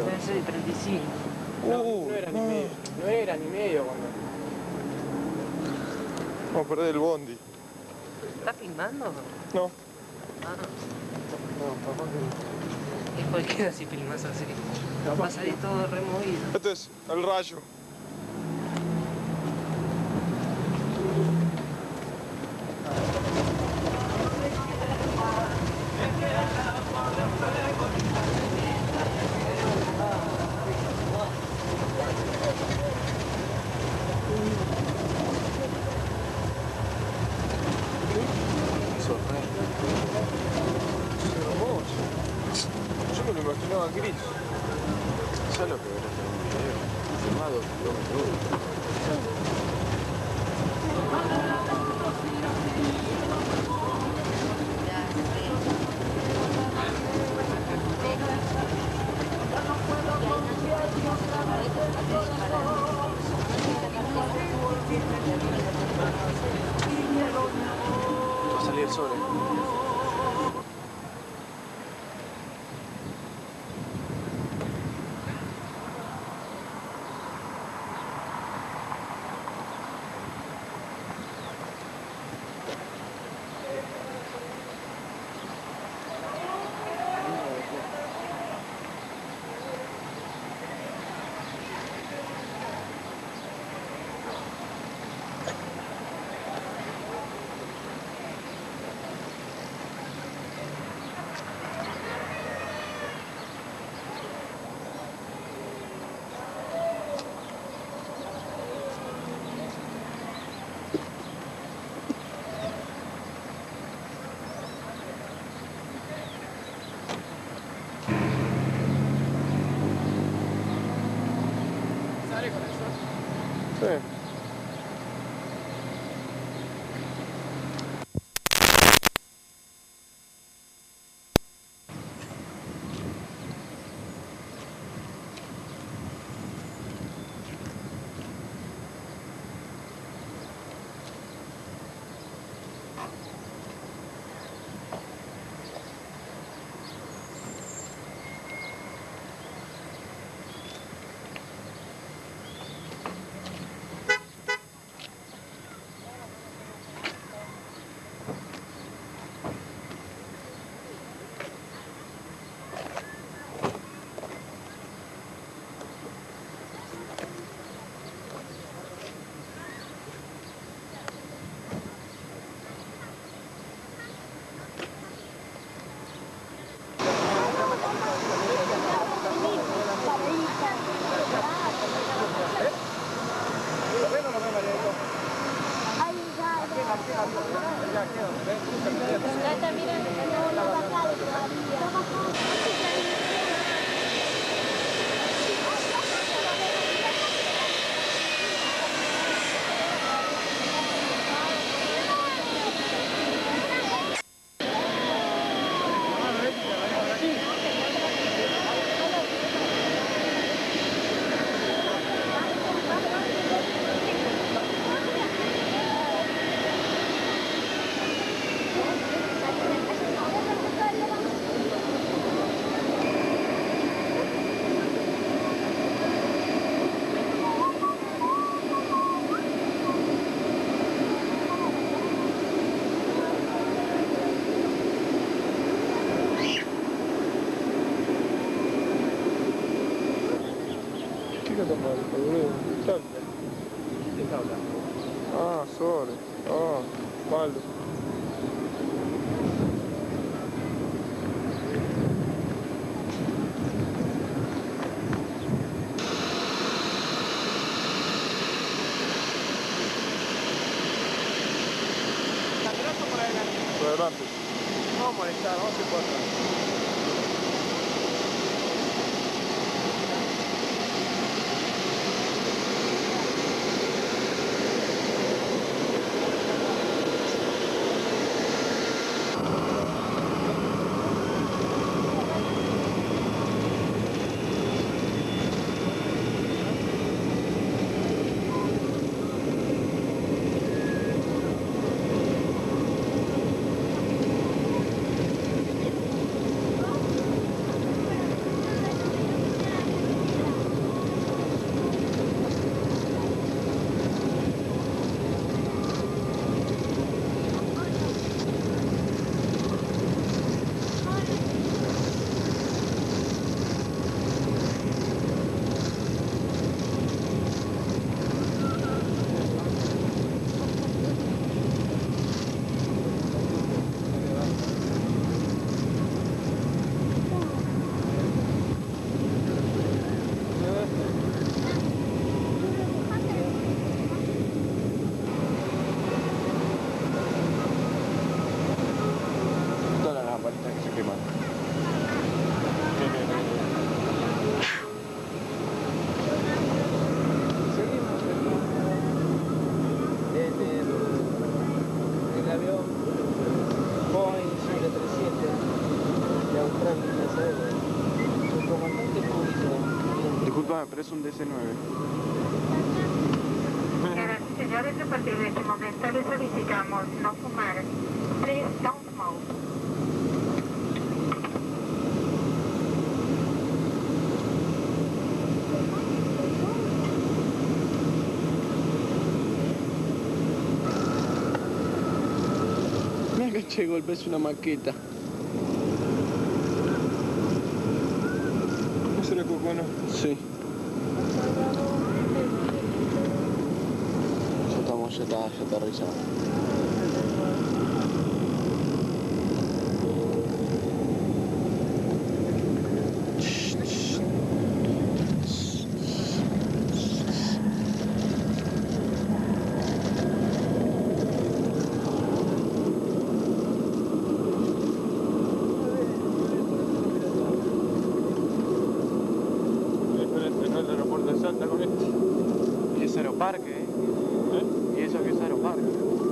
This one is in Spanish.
Debe ser de 35. No era ni medio. No era ni medio cuando... Vamos a perder el bondi. ¿Estás filmando? No. Ah, No, capaz que... es cualquiera si filmas así. Va a salir todo removido. Este es el rayo. Yo me lo imaginaba gris. ¿Sabes lo que verás en un video? Filmado kilómetros. Va a salir el sol, ¿Sale con eso? Sí. Ya está, mira, no lo bajado todavía. ¿Qué te mal, boludo? Salta. ¿Quién te está hablando? Ah, sorry. Ah, malo. ¿Atrás o por adelante? Por adelante. No vamos a molestar, vamos a ir por atrás. Ah, pero es un DC-9. Señoras y señores, a partir de este momento les solicitamos no fumar. Please don't smoke. Mira que che golpe es una maqueta. ¿Eso era Cocona? Sí. Ya está revisado. Espérate, no el aeropuerto de Salta con esto. Y es Aeroparque, ¿eh? Y eso que es Aeroparque.